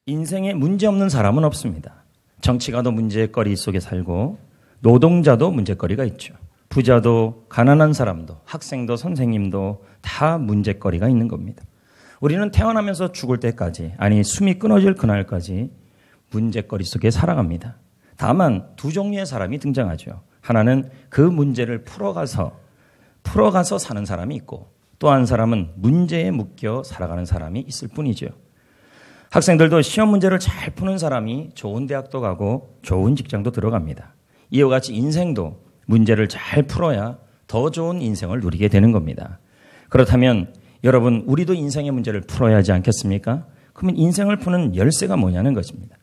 인생에 문제없는 사람은 없습니다. 정치가도 문제거리 속에 살고 노동자도 문제거리가 있죠. 부자도 가난한 사람도 학생도 선생님도 다 문제거리가 있는 겁니다. 우리는 태어나면서 죽을 때까지, 아니 숨이 끊어질 그날까지 문제거리 속에 살아갑니다. 다만 두 종류의 사람이 등장하죠. 하나는 그 문제를 풀어가서 사는 사람이 있고, 또 한 사람은 문제에 묶여 살아가는 사람이 있을 뿐이죠. 학생들도 시험 문제를 잘 푸는 사람이 좋은 대학도 가고 좋은 직장도 들어갑니다. 이와 같이 인생도 문제를 잘 풀어야 더 좋은 인생을 누리게 되는 겁니다. 그렇다면 여러분, 우리도 인생의 문제를 풀어야 하지 않겠습니까? 그러면 인생을 푸는 열쇠가 뭐냐는 것입니다.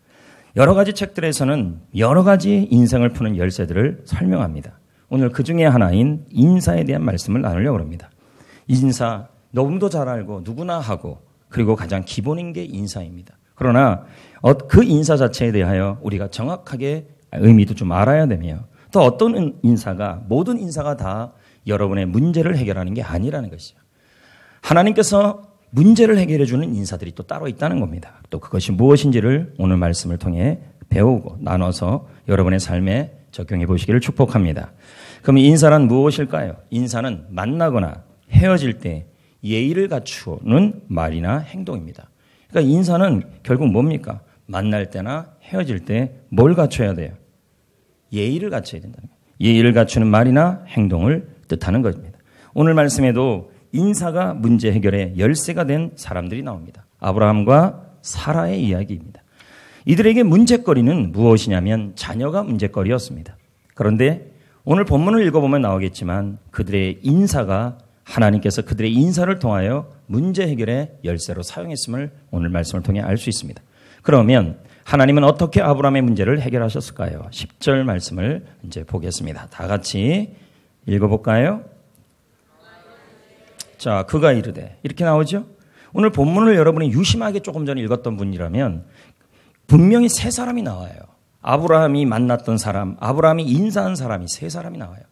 여러 가지 책들에서는 여러 가지 인생을 푸는 열쇠들을 설명합니다. 오늘 그 중에 하나인 인사에 대한 말씀을 나누려고 합니다. 인사, 너무도 잘 알고 누구나 하고, 그리고 가장 기본인 게 인사입니다. 그러나 그 인사 자체에 대하여 우리가 정확하게 의미도 좀 알아야 되며, 또 어떤 인사가, 모든 인사가 다 여러분의 문제를 해결하는 게 아니라는 것이죠. 하나님께서 문제를 해결해 주는 인사들이 또 따로 있다는 겁니다. 또 그것이 무엇인지를 오늘 말씀을 통해 배우고 나눠서 여러분의 삶에 적용해 보시기를 축복합니다. 그럼 인사란 무엇일까요? 인사는 만나거나 헤어질 때 예의를 갖추는 말이나 행동입니다. 그러니까 인사는 결국 뭡니까? 만날 때나 헤어질 때 뭘 갖춰야 돼요? 예의를 갖춰야 된다는 거예요. 예의를 갖추는 말이나 행동을 뜻하는 것입니다. 오늘 말씀에도 인사가 문제 해결의 열쇠가 된 사람들이 나옵니다. 아브라함과 사라의 이야기입니다. 이들에게 문제거리는 무엇이냐면 자녀가 문제거리였습니다. 그런데 오늘 본문을 읽어보면 나오겠지만 그들의 인사가, 하나님께서 그들의 인사를 통하여 문제 해결의 열쇠로 사용했음을 오늘 말씀을 통해 알 수 있습니다. 그러면 하나님은 어떻게 아브라함의 문제를 해결하셨을까요? 10절 말씀을 이제 보겠습니다. 다 같이 읽어볼까요? 자, 그가 이르되, 이렇게 나오죠? 오늘 본문을 여러분이 유심하게 조금 전에 읽었던 분이라면 분명히 세 사람이 나와요. 아브라함이 만났던 사람, 아브라함이 인사한 사람이 세 사람이 나와요.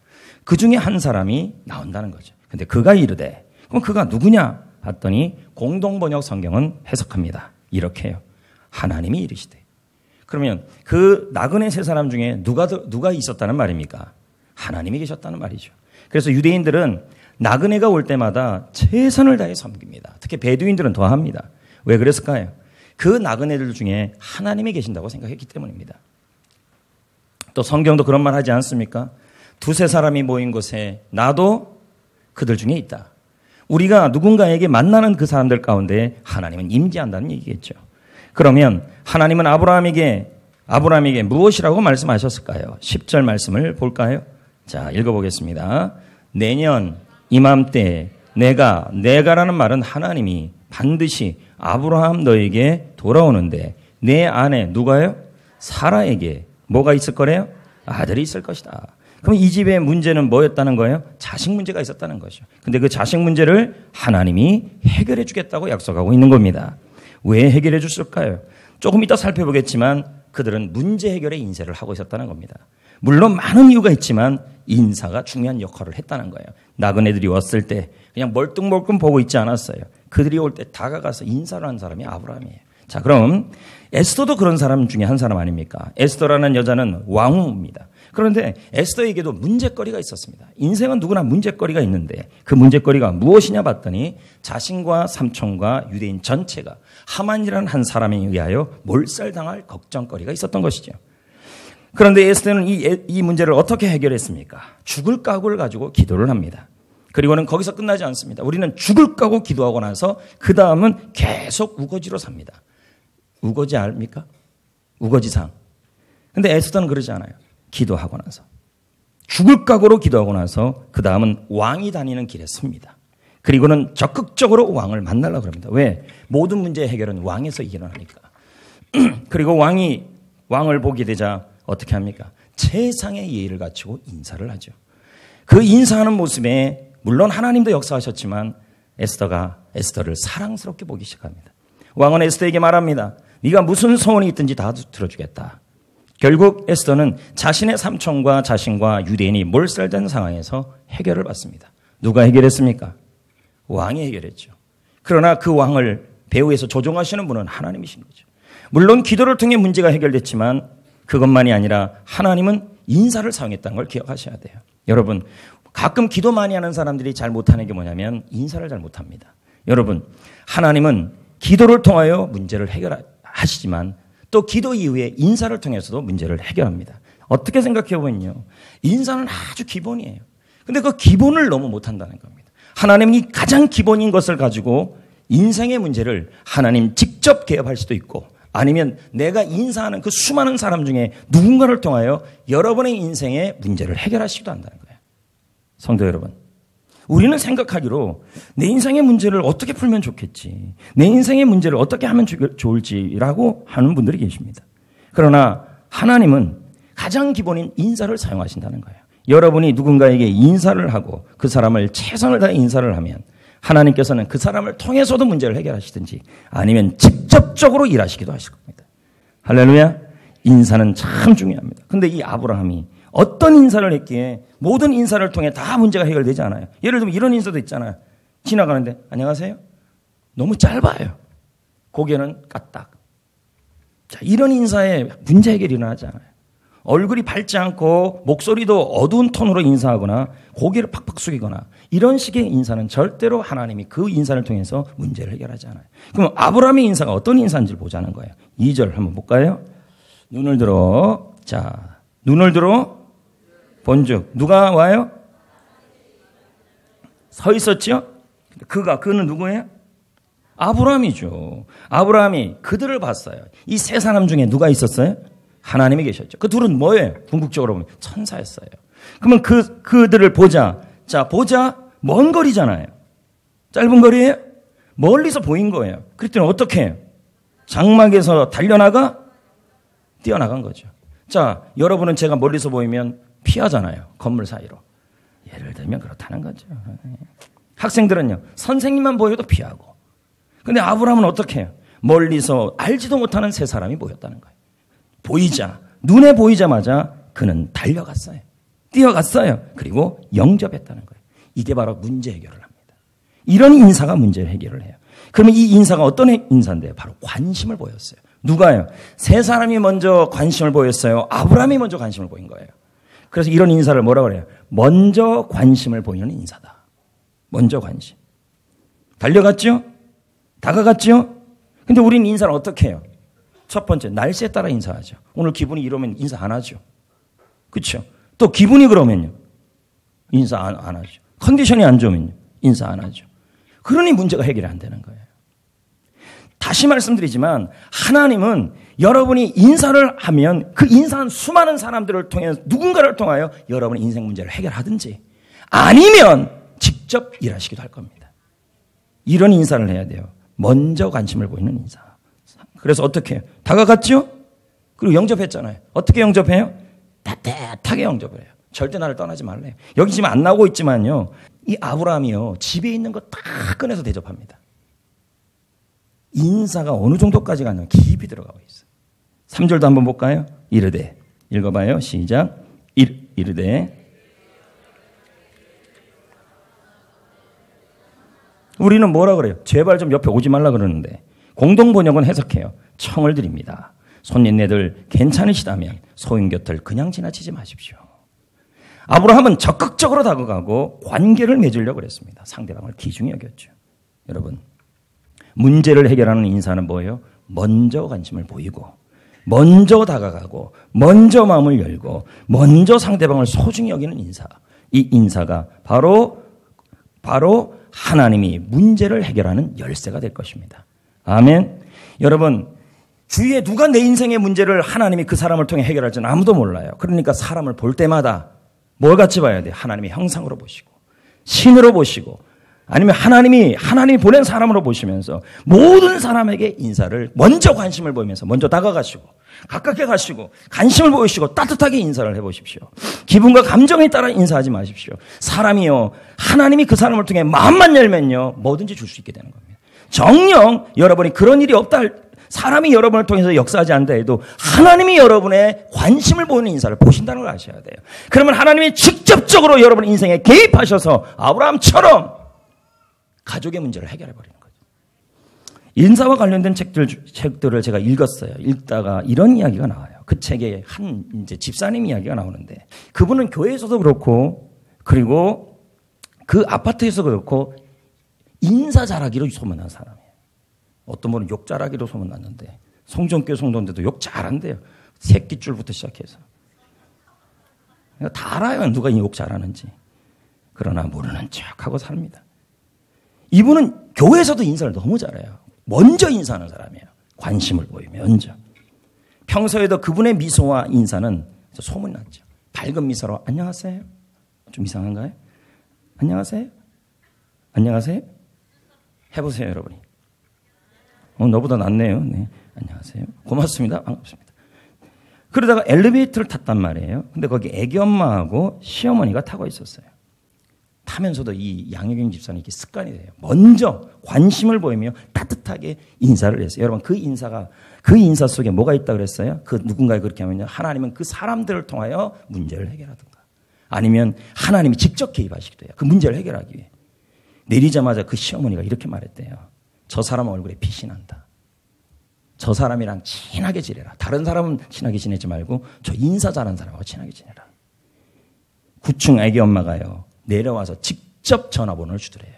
그 중에 한 사람이 나온다는 거죠. 근데 그가 이르되, 그럼 그가 누구냐? 봤더니 공동번역 성경은 해석합니다. 이렇게 해요. 하나님이 이르시되. 그러면 그 나그네 세 사람 중에 누가 있었다는 말입니까? 하나님이 계셨다는 말이죠. 그래서 유대인들은 나그네가 올 때마다 최선을 다해 섬깁니다. 특히 베두인들은 더 합니다. 왜 그랬을까요? 그 나그네들 중에 하나님이 계신다고 생각했기 때문입니다. 또 성경도 그런 말 하지 않습니까? 두세 사람이 모인 곳에 나도 그들 중에 있다. 우리가 누군가에게 만나는 그 사람들 가운데 하나님은 임재한다는 얘기겠죠. 그러면 하나님은 아브라함에게 무엇이라고 말씀하셨을까요? 10절 말씀을 볼까요? 자, 읽어보겠습니다. 내년 이맘때 내가라는 말은 하나님이 반드시 아브라함 너에게 돌아오는데 내 안에 누가요? 사라에게 뭐가 있을 거래요? 아들이 있을 것이다. 그럼 이 집의 문제는 뭐였다는 거예요? 자식 문제가 있었다는 거죠. 근데 그 자식 문제를 하나님이 해결해 주겠다고 약속하고 있는 겁니다. 왜 해결해 줬을까요? 조금 이따 살펴보겠지만 그들은 문제 해결의 인사를 하고 있었다는 겁니다. 물론 많은 이유가 있지만 인사가 중요한 역할을 했다는 거예요. 나그네들이 왔을 때 그냥 멀뚱멀뚱 보고 있지 않았어요. 그들이 올 때 다가가서 인사를 한 사람이 아브라함이에요. 자, 그럼 에스더도 그런 사람 중에 한 사람 아닙니까? 에스더라는 여자는 왕후입니다. 그런데 에스더에게도 문제거리가 있었습니다. 인생은 누구나 문제거리가 있는데 그 문제거리가 무엇이냐 봤더니 자신과 삼촌과 유대인 전체가 하만이라는 한 사람에 의하여 몰살당할 걱정거리가 있었던 것이죠. 그런데 에스더는 이 문제를 어떻게 해결했습니까? 죽을 각오를 가지고 기도를 합니다. 그리고는 거기서 끝나지 않습니다. 우리는 죽을 각오 기도하고 나서 그 다음은 계속 우거지로 삽니다. 우거지 압니까? 우거지상. 근데 에스더는 그러지 않아요. 기도하고 나서. 죽을 각오로 기도하고 나서 그 다음은 왕이 다니는 길에 섭니다. 그리고는 적극적으로 왕을 만나려고 합니다. 왜? 모든 문제 해결은 왕에서 일어나니까. 그리고 왕을 보게 되자 어떻게 합니까? 최상의 예의를 갖추고 인사를 하죠. 그 인사하는 모습에 물론 하나님도 역사하셨지만 에스더를 사랑스럽게 보기 시작합니다. 왕은 에스더에게 말합니다. 네가 무슨 소원이 있든지 다 들어주겠다. 결국 에스더는 자신의 삼촌과 자신과 유대인이 몰살된 상황에서 해결을 받습니다. 누가 해결했습니까? 왕이 해결했죠. 그러나 그 왕을 배후에서 조종하시는 분은 하나님이신 거죠. 물론 기도를 통해 문제가 해결됐지만 그것만이 아니라 하나님은 인사를 사용했다는 걸 기억하셔야 돼요. 여러분, 가끔 기도 많이 하는 사람들이 잘 못하는 게 뭐냐면 인사를 잘 못합니다. 여러분, 하나님은 기도를 통하여 문제를 해결하시지만 또 기도 이후에 인사를 통해서도 문제를 해결합니다. 어떻게 생각해 보면요, 인사는 아주 기본이에요. 근데 그 기본을 너무 못한다는 겁니다. 하나님은 이 가장 기본인 것을 가지고 인생의 문제를 하나님 직접 개업할 수도 있고, 아니면 내가 인사하는 그 수많은 사람 중에 누군가를 통하여 여러분의 인생의 문제를 해결하시기도 한다는 거예요. 성도 여러분, 우리는 생각하기로 내 인생의 문제를 어떻게 풀면 좋겠지, 내 인생의 문제를 어떻게 하면 좋을지라고 하는 분들이 계십니다. 그러나 하나님은 가장 기본인 인사를 사용하신다는 거예요. 여러분이 누군가에게 인사를 하고 그 사람을 최선을 다해 인사를 하면 하나님께서는 그 사람을 통해서도 문제를 해결하시든지 아니면 직접적으로 일하시기도 하실 겁니다. 할렐루야. 인사는 참 중요합니다. 근데 이 아브라함이 어떤 인사를 했기에 모든 인사를 통해 다 문제가 해결되지 않아요. 예를 들면 이런 인사도 있잖아요. 지나가는데 안녕하세요. 너무 짧아요. 고개는 까딱. 자, 이런 인사에 문제 해결이 일어나지 않아요. 얼굴이 밝지 않고 목소리도 어두운 톤으로 인사하거나 고개를 팍팍 숙이거나 이런 식의 인사는 절대로 하나님이 그 인사를 통해서 문제를 해결하지 않아요. 그럼 아브라함의 인사가 어떤 인사인지를 보자는 거예요. 2절 한번 볼까요? 눈을 들어. 자, 눈을 들어 본즉 누가 와요? 서 있었죠? 그는 누구예요? 아브라함이죠. 아브라함이 그들을 봤어요. 이 세 사람 중에 누가 있었어요? 하나님이 계셨죠. 그 둘은 뭐예요? 궁극적으로 보면 천사였어요. 그러면 그들을 보자. 자, 보자. 먼 거리잖아요. 짧은 거리예요? 멀리서 보인 거예요. 그랬더니 어떻게 해요? 장막에서 달려나가? 뛰어나간 거죠. 자, 여러분은 제가 멀리서 보이면 피하잖아요. 건물 사이로. 예를 들면 그렇다는 거죠. 학생들은요, 선생님만 보여도 피하고. 근데 아브라함은 어떻게 해요? 멀리서 알지도 못하는 세 사람이 보였다는 거예요. 눈에 보이자마자 그는 달려갔어요. 뛰어갔어요. 그리고 영접했다는 거예요. 이게 바로 문제 해결을 합니다. 이런 인사가 문제 해결을 해요. 그러면 이 인사가 어떤 인사인데요? 바로 관심을 보였어요. 누가요? 세 사람이 먼저 관심을 보였어요? 아브라함이 먼저 관심을 보인 거예요. 그래서 이런 인사를 뭐라고 그래요? 먼저 관심을 보이는 인사다. 먼저 관심. 달려갔죠? 다가갔죠? 근데 우리는 인사를 어떻게 해요? 첫 번째, 날씨에 따라 인사하죠. 오늘 기분이 이러면 인사 안 하죠. 그렇죠? 또 기분이 그러면요. 인사 안 하죠. 컨디션이 안 좋으면요. 인사 안 하죠. 그러니 문제가 해결이 안 되는 거예요. 다시 말씀드리지만 하나님은 여러분이 인사를 하면 그 인사한 수많은 사람들을 통해 누군가를 통하여 여러분의 인생 문제를 해결하든지 아니면 직접 일하시기도 할 겁니다. 이런 인사를 해야 돼요. 먼저 관심을 보이는 인사. 그래서 어떻게 해요? 다가갔죠? 그리고 영접했잖아요. 어떻게 영접해요? 따뜻하게 영접을 해요. 절대 나를 떠나지 말래요. 여기 지금 안 나오고 있지만요. 이 아브라함이요. 집에 있는 거 다 꺼내서 대접합니다. 인사가 어느 정도까지 가냐면 깊이 들어가고 있어요. 3절도 한번 볼까요? 이르되. 읽어봐요. 시작. 이르되. 우리는 뭐라 그래요? 제발 좀 옆에 오지 말라 그러는데 공동 번역은 해석해요. 청을 드립니다. 손님네들 괜찮으시다면 소인 곁을 그냥 지나치지 마십시오. 아브라함은 적극적으로 다가가고 관계를 맺으려고 그랬습니다. 상대방을 귀중히 여겼죠. 여러분, 문제를 해결하는 인사는 뭐예요? 먼저 관심을 보이고 먼저 다가가고 먼저 마음을 열고 먼저 상대방을 소중히 여기는 인사. 이 인사가 바로 하나님이 문제를 해결하는 열쇠가 될 것입니다. 아멘. 여러분, 주위에 누가 내 인생의 문제를 하나님이 그 사람을 통해 해결할지는 아무도 몰라요. 그러니까 사람을 볼 때마다 뭘 같이 봐야 돼요? 하나님의 형상으로 보시고 신으로 보시고 아니면 하나님이 보낸 사람으로 보시면서 모든 사람에게 인사를 먼저 관심을 보이면서 먼저 다가가시고 가깝게 가시고 관심을 보이시고 따뜻하게 인사를 해보십시오. 기분과 감정에 따라 인사하지 마십시오. 사람이요, 하나님이 그 사람을 통해 마음만 열면요 뭐든지 줄 수 있게 되는 겁니다. 정녕 여러분이 그런 일이 없다 사람이 여러분을 통해서 역사하지 않는다 해도 하나님이 여러분의 관심을 보이는 인사를 보신다는 걸 아셔야 돼요. 그러면 하나님이 직접적으로 여러분 인생에 개입하셔서 아브라함처럼 가족의 문제를 해결해버리는 거죠. 인사와 관련된 책들을 제가 읽었어요. 읽다가 이런 이야기가 나와요. 그 책에 한 이제 집사님 이야기가 나오는데 그분은 교회에서도 그렇고 그리고 그 아파트에서도 그렇고 인사 잘하기로 소문난 사람이에요. 어떤 분은 욕 잘하기로 소문났는데 송정교 성도인데도 욕 잘한대요. 새끼줄부터 시작해서. 다 알아요. 누가 욕 잘하는지. 그러나 모르는 척하고 삽니다. 이분은 교회에서도 인사를 너무 잘해요. 먼저 인사하는 사람이에요. 관심을 보이며 먼저. 평소에도 그분의 미소와 인사는 소문이 났죠. 밝은 미소로 안녕하세요. 좀 이상한가요? 안녕하세요. 안녕하세요. 해보세요, 여러분이. 너보다 낫네요. 네. 안녕하세요. 고맙습니다. 반갑습니다. 그러다가 엘리베이터를 탔단 말이에요. 근데 거기 애기 엄마하고 시어머니가 타고 있었어요. 타면서도 이 양혜경 집사는 이렇게 습관이 돼요. 먼저 관심을 보이며 따뜻하게 인사를 했어요. 여러분 그 인사 속에 뭐가 있다고 그랬어요? 그 누군가가 그렇게 하면요. 하나님은 그 사람들을 통하여 문제를 해결하든가 아니면 하나님이 직접 개입하시기도 해요. 그 문제를 해결하기 위해. 내리자마자 그 시어머니가 이렇게 말했대요. 저 사람 얼굴에 빛이 난다. 저 사람이랑 친하게 지내라. 다른 사람은 친하게 지내지 말고 저 인사 잘하는 사람하고 친하게 지내라. 9층 애기 엄마가요. 내려와서 직접 전화번호를 주더래요.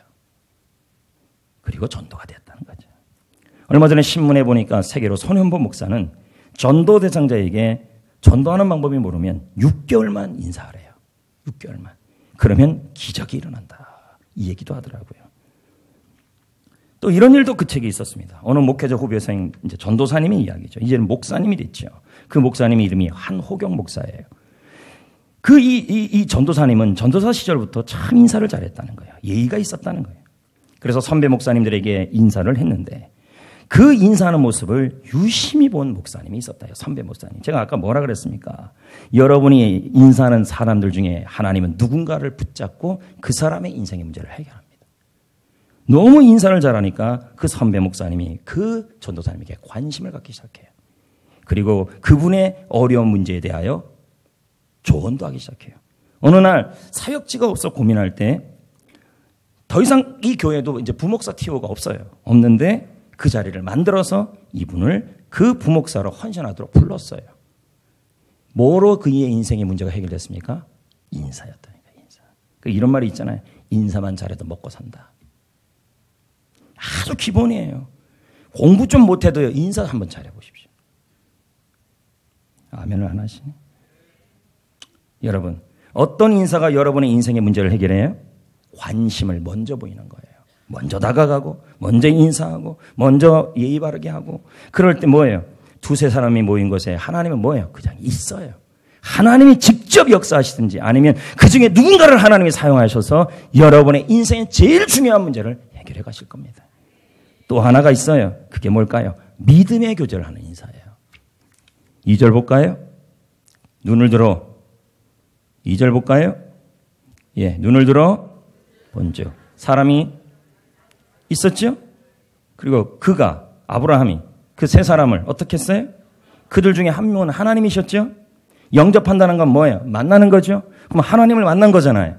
그리고 전도가 되었다는 거죠. 얼마 전에 신문에 보니까 세계로 손현보 목사는 전도 대상자에게 전도하는 방법이 모르면 6개월만 인사하래요. 6개월만. 그러면 기적이 일어난다. 이 얘기도 하더라고요. 또 이런 일도 그 책에 있었습니다. 어느 목회자 후배생 이제 전도사님의 이야기죠. 이제는 목사님이 됐죠. 그 목사님 이름이 한호경 목사예요. 이 전도사님은 전도사 시절부터 참 인사를 잘했다는 거예요. 예의가 있었다는 거예요. 그래서 선배 목사님들에게 인사를 했는데 그 인사하는 모습을 유심히 본 목사님이 있었다요. 선배 목사님. 제가 아까 뭐라 그랬습니까? 여러분이 인사하는 사람들 중에 하나님은 누군가를 붙잡고 그 사람의 인생의 문제를 해결합니다. 너무 인사를 잘하니까 그 선배 목사님이 그 전도사님에게 관심을 갖기 시작해요. 그리고 그분의 어려운 문제에 대하여 조언도 하기 시작해요. 어느 날 사역지가 없어 고민할 때 더 이상 이 교회도 이제 부목사 티오가 없어요. 없는데 그 자리를 만들어서 이분을 그 부목사로 헌신하도록 불렀어요. 뭐로 그의 인생의 문제가 해결됐습니까? 인사였다니까, 인사. 이런 말이 있잖아요. 인사만 잘해도 먹고 산다. 아주 기본이에요. 공부 좀 못해도요. 인사 한번 잘해보십시오. 아멘을 안 하시네. 여러분, 어떤 인사가 여러분의 인생의 문제를 해결해요? 관심을 먼저 보이는 거예요. 먼저 다가가고, 먼저 인사하고, 먼저 예의 바르게 하고. 그럴 때 뭐예요? 두세 사람이 모인 곳에 하나님은 뭐예요? 그냥 있어요. 하나님이 직접 역사하시든지 아니면 그 중에 누군가를 하나님이 사용하셔서 여러분의 인생의 제일 중요한 문제를 해결해 가실 겁니다. 또 하나가 있어요. 그게 뭘까요? 믿음의 교제를 하는 인사예요. 2절 볼까요? 눈을 들어. 2절 볼까요? 예, 눈을 들어 본즉 사람이 있었죠? 그리고 그가 아브라함이 그 세 사람을 어떻게 했어요? 그들 중에 한 명은 하나님이셨죠? 영접한다는 건 뭐예요? 만나는 거죠? 그럼 하나님을 만난 거잖아요.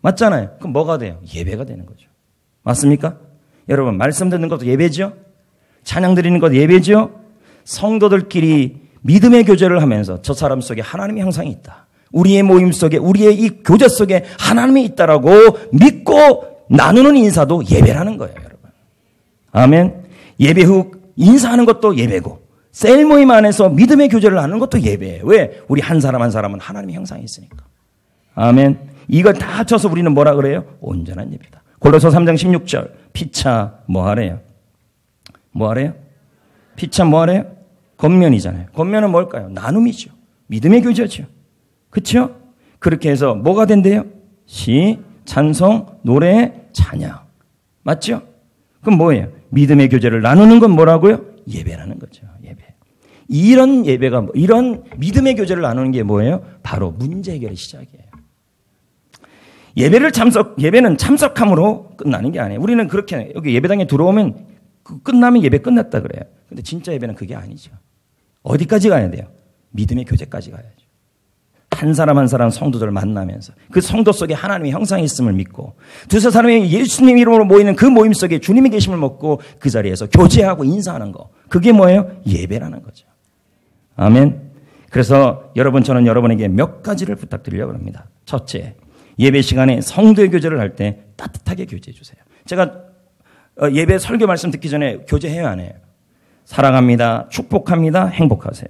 맞잖아요. 그럼 뭐가 돼요? 예배가 되는 거죠. 맞습니까? 여러분 말씀 듣는 것도 예배죠? 찬양 드리는 것도 예배죠? 성도들끼리 믿음의 교제를 하면서 저 사람 속에 하나님의 형상이 있다. 우리의 모임 속에 우리의 이 교제 속에 하나님이 있다라고 믿고 나누는 인사도 예배라는 거예요. 여러분. 아멘. 예배 후 인사하는 것도 예배고 셀 모임 안에서 믿음의 교제를 나누는 것도 예배예요. 왜? 우리 한 사람 한 사람은 하나님의 형상이 있으니까. 아멘. 이걸 다 합쳐서 우리는 뭐라 그래요? 온전한 예배다. 골로새 3장 16절 피차 뭐하래요? 뭐하래요? 피차 뭐하래요? 겉면이잖아요. 겉면은 뭘까요? 나눔이죠. 믿음의 교제죠. 그렇죠? 그렇게 해서 뭐가 된대요? 시, 찬송, 노래, 찬양. 맞죠? 그럼 뭐예요? 믿음의 교제를 나누는 건 뭐라고요? 예배라는 거죠. 예배. 이런 예배가 이런 믿음의 교제를 나누는 게 뭐예요? 바로 문제 해결의 시작이에요. 예배는 참석함으로 끝나는 게 아니에요. 우리는 그렇게 여기 예배당에 들어오면 끝나면 예배 끝났다 그래요. 근데 진짜 예배는 그게 아니죠. 어디까지 가야 돼요? 믿음의 교제까지 가야죠. 한 사람 한 사람 성도들을 만나면서 그 성도 속에 하나님의 형상이 있음을 믿고 두세 사람이 예수님 이름으로 모이는 그 모임 속에 주님의 계심을 먹고 그 자리에서 교제하고 인사하는 거. 그게 뭐예요? 예배라는 거죠. 아멘. 그래서 여러분, 저는 여러분에게 몇 가지를 부탁드리려고 합니다. 첫째, 예배 시간에 성도의 교제를 할 때 따뜻하게 교제해 주세요. 제가 예배 설교 말씀 듣기 전에 교제해요, 안 해요? 사랑합니다. 축복합니다. 행복하세요.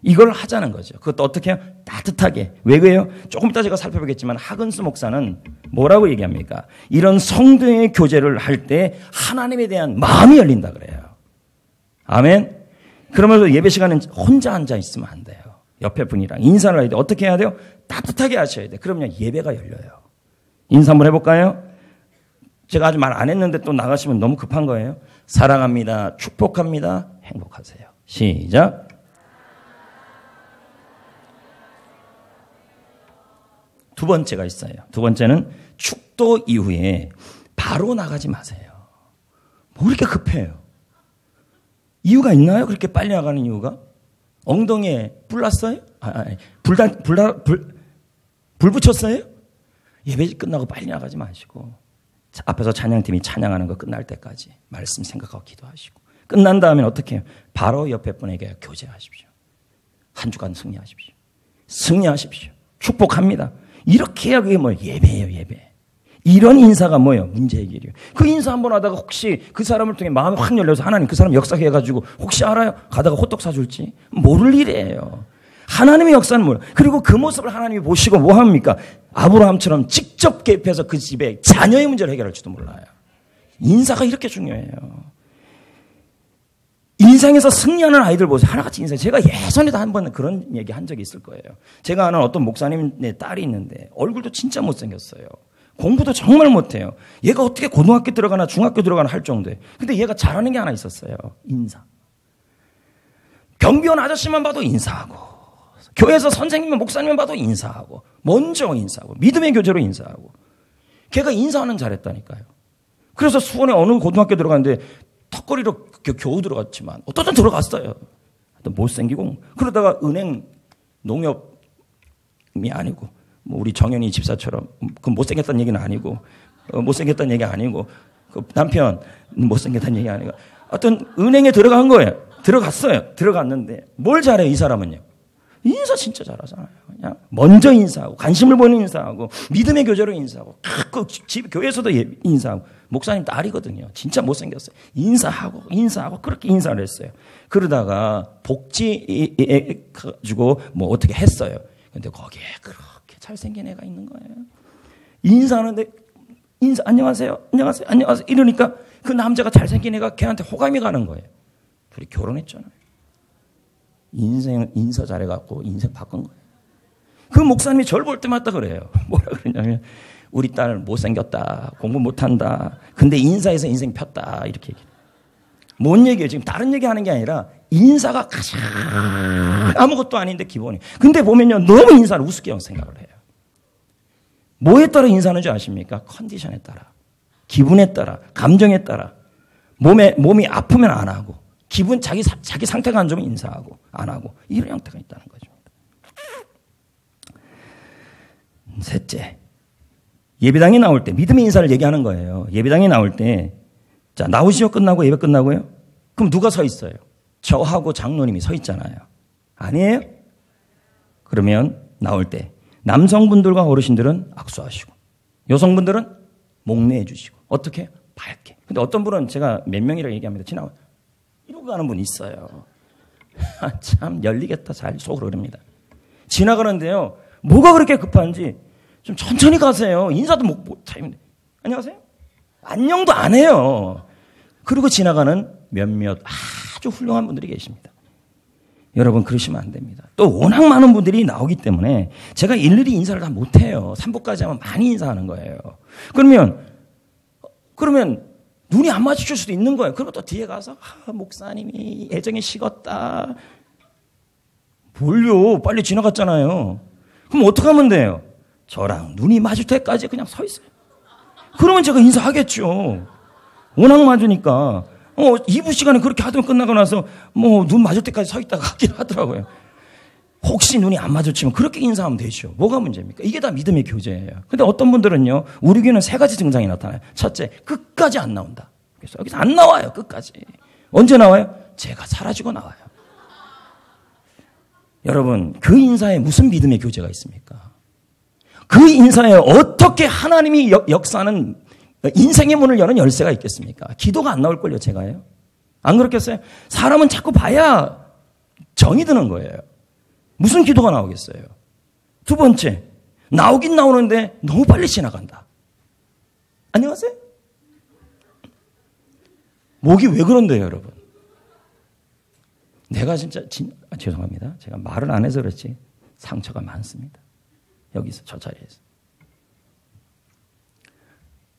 이걸 하자는 거죠. 그것도 어떻게 해요? 따뜻하게. 왜 그래요? 조금 이따 제가 살펴보겠지만 하근수 목사는 뭐라고 얘기합니까? 이런 성도의 교제를 할 때 하나님에 대한 마음이 열린다 그래요. 아멘. 그러면서 예배 시간은 혼자 앉아 있으면 안 돼요. 옆에 분이랑 인사를 해야 돼. 어떻게 해야 돼요? 따뜻하게 하셔야 돼. 그러면 예배가 열려요. 인사 한번 해볼까요? 제가 아직 말 안 했는데 또 나가시면 너무 급한 거예요. 사랑합니다. 축복합니다. 행복하세요. 시작. 두 번째가 있어요. 두 번째는 축도 이후에 바로 나가지 마세요. 뭐 그렇게 급해요? 이유가 있나요? 그렇게 빨리 나가는 이유가? 엉덩이에 불 났어요? 불 붙였어요? 예배 끝나고 빨리 나가지 마시고 앞에서 찬양팀이 찬양하는 거 끝날 때까지 말씀 생각하고 기도하시고 끝난 다음에 어떻게 해요? 바로 옆에 분에게 교제하십시오. 한 주간 승리하십시오. 승리하십시오. 축복합니다. 이렇게 해야 그게 뭐예요? 예배예요, 예배. 이런 인사가 뭐예요? 문제 해결이에요. 그 인사 한번 하다가 혹시 그 사람을 통해 마음이 확 열려서 하나님 그 사람 역사해가지고 혹시 알아요? 가다가 호떡 사줄지? 모를 일이에요. 하나님의 역사는 뭐예요? 그리고 그 모습을 하나님이 보시고 뭐 합니까? 아브라함처럼 직접 개입해서 그 집에 자녀의 문제를 해결할지도 몰라요. 인사가 이렇게 중요해요. 인생에서 승리하는 아이들 보세요. 하나같이 인생. 제가 예전에도 한 번 그런 얘기 한 적이 있을 거예요. 제가 아는 어떤 목사님의 딸이 있는데 얼굴도 진짜 못생겼어요. 공부도 정말 못해요. 얘가 어떻게 고등학교 들어가나 중학교 들어가나 할 정도에. 근데 얘가 잘하는 게 하나 있었어요. 인사. 경비원 아저씨만 봐도 인사하고, 교회에서 선생님만 목사님만 봐도 인사하고, 먼저 인사하고, 믿음의 교제로 인사하고. 걔가 인사하는 잘했다니까요. 그래서 수원에 어느 고등학교 들어갔는데 턱걸이로 겨우 들어갔지만 어떤 들어갔어요. 못생기고 그러다가 은행 농협이 아니고 뭐 우리 정현이 집사처럼 그 못생겼다는 얘기는 아니고 못생겼다는 얘기 아니고 그 남편 못생겼다는 얘기 아니고 어떤 은행에 들어간 거예요. 들어갔어요. 들어갔는데 뭘 잘해요 이 사람은요. 인사 진짜 잘하잖아요. 그냥 먼저 인사하고 관심을 보는 인사하고 믿음의 교제로 인사하고 그 집 교회에서도 인사하고 목사님 딸이거든요. 진짜 못생겼어요. 인사하고 그렇게 인사를 했어요. 그러다가 복지에 가지고 뭐 어떻게 했어요. 근데 거기에 그렇게 잘생긴 애가 있는 거예요. 인사하는데 안녕하세요 이러니까 그 남자가 잘생긴 애가 걔한테 호감이 가는 거예요. 둘이 결혼했잖아요. 인사 잘해갖고 인생 바꾼 거예요. 그 목사님이 저를 볼 때마다 그래요. 뭐라 그러냐면 우리 딸 못생겼다. 공부 못한다. 근데 인사해서 인생 폈다. 이렇게 얘기해요. 뭔 얘기예요? 지금 다른 얘기하는 게 아니라 인사가 가장 아무것도 아닌데 기본이. 근데 보면요. 너무 인사를 우습게 생각을 해요. 뭐에 따라 인사하는 줄 아십니까? 컨디션에 따라. 기분에 따라. 감정에 따라. 몸이 아프면 안 하고. 자기 상태가 안 좋으면 인사하고 안 하고 이런 형태가 있다는 거죠. 셋째, 예배당에 나올 때 믿음의 인사를 얘기하는 거예요. 예배당에 나올 때 자 나오시오 끝나고 예배 끝나고요. 그럼 누가 서 있어요? 저하고 장로님이 서 있잖아요. 아니에요? 그러면 나올 때 남성분들과 어르신들은 악수하시고 여성분들은 목례해 주시고 어떻게? 밝게. 근데 어떤 분은 제가 몇 명이라고 얘기합니다. 지나가 이러고 가는 분 있어요. 참 열리겠다 잘 속으로 그럽니다. 지나가는데요. 뭐가 그렇게 급한지 좀 천천히 가세요. 인사도 못 타이면 안녕하세요? 안녕도 안 해요. 그리고 지나가는 몇몇 아주 훌륭한 분들이 계십니다. 여러분 그러시면 안 됩니다. 또 워낙 많은 분들이 나오기 때문에 제가 일일이 인사를 다 못해요. 3부까지 하면 많이 인사하는 거예요. 그러면 눈이 안 마주칠 수도 있는 거예요. 그리고 또 뒤에 가서 목사님이 애정이 식었다. 뭘요? 빨리 지나갔잖아요. 그럼 어떻게 하면 돼요? 저랑 눈이 마줄 때까지 그냥 서 있어요. 그러면 제가 인사하겠죠. 워낙 맞으니까. 2부 시간에 그렇게 하더니 끝나고 나서 눈 맞을 때까지 서 있다가 가긴 하더라고요. 혹시 눈이 안 마주치면 그렇게 인사하면 되죠. 뭐가 문제입니까? 이게 다 믿음의 교제예요. 근데 어떤 분들은요, 우리 교회는 세 가지 증상이 나타나요. 첫째, 끝까지 안 나온다. 그래서 여기서 안 나와요, 끝까지. 언제 나와요? 제가 사라지고 나와요. 여러분, 그 인사에 무슨 믿음의 교제가 있습니까? 그 인사에 어떻게 하나님이 역사하는 인생의 문을 여는 열쇠가 있겠습니까? 기도가 안 나올걸요, 제가요? 안 그렇겠어요? 사람은 자꾸 봐야 정이 드는 거예요. 무슨 기도가 나오겠어요? 두 번째, 나오긴 나오는데 너무 빨리 지나간다. 안녕하세요? 목이 왜 그런데요, 여러분? 내가 진짜, 죄송합니다. 제가 말을 안 해서 그렇지 상처가 많습니다. 여기서, 저 자리에서.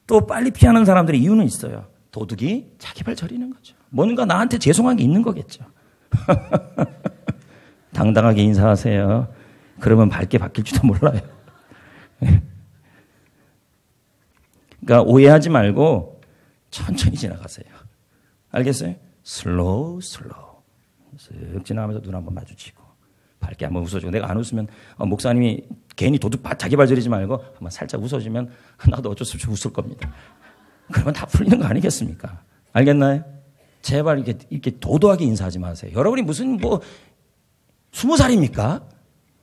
또 빨리 피하는 사람들의 이유는 있어요. 도둑이 자기 발 저리는 거죠. 뭔가 나한테 죄송한 게 있는 거겠죠. 당당하게 인사하세요. 그러면 밝게 바뀔지도 몰라요. 그러니까 오해하지 말고 천천히 지나가세요. 알겠어요? 슬로우. 쓱 지나가면서 눈 한번 마주치고 밝게 한번 웃어주고, 내가 안 웃으면 목사님이 괜히 도둑 자기 발 저리지 말고 한번 살짝 웃어주면 나도 어쩔 수 없이 웃을 겁니다. 그러면 다 풀리는 거 아니겠습니까? 알겠나요? 제발 이렇게 도도하게 인사하지 마세요. 여러분이 무슨 20살입니까?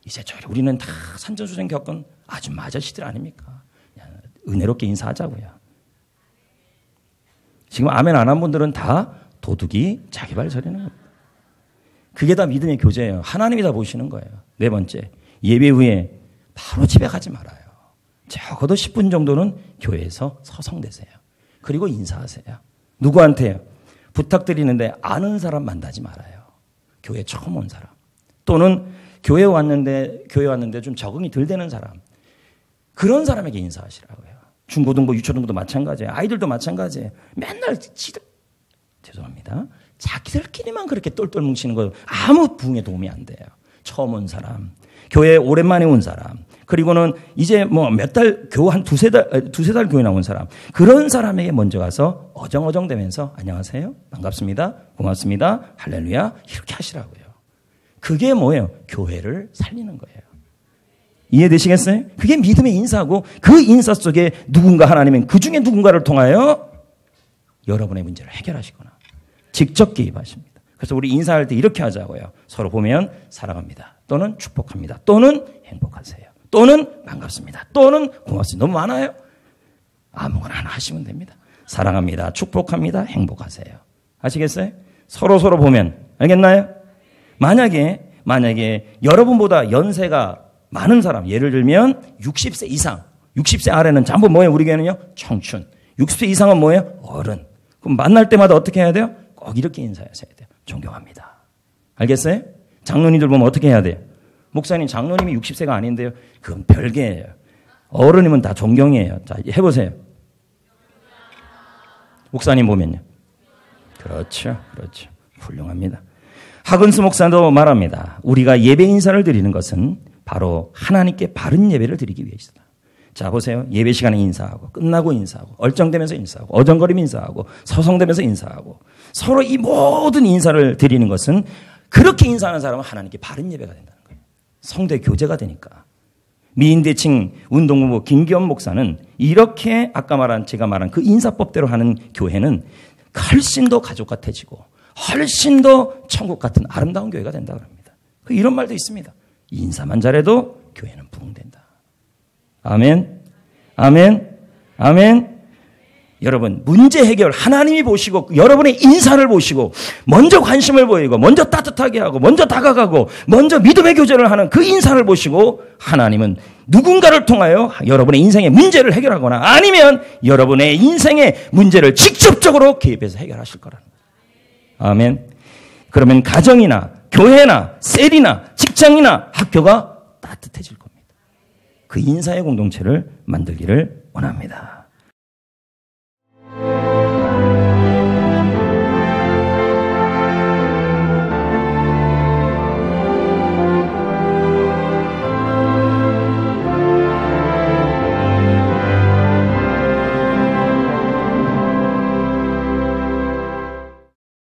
이제 우리는 다 산전수전 겪은 아줌마 아저씨들 아닙니까? 은혜롭게 인사하자고요. 지금 아멘 안 한 분들은 다 도둑이 자기 발 저리는 겁니다. 그게 다 믿음의 교제예요. 하나님이 다 보시는 거예요. 네 번째, 예배 후에 바로 집에 가지 말아요. 적어도 10분 정도는 교회에서 서성대세요. 그리고 인사하세요. 누구한테요? 부탁드리는데 아는 사람 만나지 말아요. 교회 처음 온 사람. 또는 교회 왔는데 좀 적응이 덜 되는 사람. 그런 사람에게 인사하시라고요. 중고등부, 유초등부도 마찬가지예요. 아이들도 마찬가지예요. 맨날 죄송합니다. 자기들끼리만 그렇게 똘똘 뭉치는 거 아무 부흥에 도움이 안 돼요. 처음 온 사람, 교회에 오랜만에 온 사람, 그리고는 이제 몇 달, 교회 한 두세 달 교회 나온 사람, 그런 사람에게 먼저 가서 어정어정대면서 안녕하세요, 반갑습니다, 고맙습니다, 할렐루야, 이렇게 하시라고요. 그게 뭐예요? 교회를 살리는 거예요. 이해되시겠어요? 그게 믿음의 인사고, 그 인사 속에 누군가 하나님은 그 중에 누군가를 통하여 여러분의 문제를 해결하시거나 직접 개입하십니다. 그래서 우리 인사할 때 이렇게 하자고요. 서로 보면 사랑합니다. 또는 축복합니다. 또는 행복하세요. 또는 반갑습니다. 또는 고맙습니다. 너무 많아요? 아무거나 하나 하시면 됩니다. 사랑합니다. 축복합니다. 행복하세요. 아시겠어요? 서로 보면. 알겠나요? 만약에 여러분보다 연세가 많은 사람, 예를 들면 60세 이상, 60세 아래는 전부 뭐예요? 우리 교회는요? 청춘. 60세 이상은 뭐예요? 어른. 그럼 만날 때마다 어떻게 해야 돼요? 꼭 이렇게 인사하셔야 돼요. 존경합니다. 알겠어요? 장로님들 보면 어떻게 해야 돼요? 목사님, 장로님이 60세가 아닌데요. 그건 별개예요. 어른이면 다 존경이에요. 자, 해보세요. 목사님 보면요. 그렇죠. 훌륭합니다. 하근수 목사도 말합니다. 우리가 예배 인사를 드리는 것은 바로 하나님께 바른 예배를 드리기 위해서다. 자, 보세요. 예배 시간에 인사하고, 끝나고 인사하고, 얼쩡대면서 인사하고, 어정거리며 인사하고, 서성대면서 인사하고, 서로 이 모든 인사를 드리는 것은 그렇게 인사하는 사람은 하나님께 바른 예배가 된다는 거예요. 성대 교제가 되니까. 미인대칭 운동부 김기현 목사는 이렇게 제가 말한 그 인사법대로 하는 교회는 훨씬 더 가족 같아지고, 훨씬 더 천국 같은 아름다운 교회가 된다고 합니다. 이런 말도 있습니다. 인사만 잘해도 교회는 부흥된다. 아멘. 여러분, 문제 해결 하나님이 보시고 여러분의 인사를 보시고 먼저 관심을 보이고 먼저 따뜻하게 하고 먼저 다가가고 먼저 믿음의 교제를 하는 그 인사를 보시고 하나님은 누군가를 통하여 여러분의 인생의 문제를 해결하거나 아니면 여러분의 인생의 문제를 직접적으로 개입해서 해결하실 거라는 거예요. 아멘. 그러면 가정이나 교회나 셀이나 직장이나 학교가 따뜻해질 겁니다. 그 인사의 공동체를 만들기를 원합니다.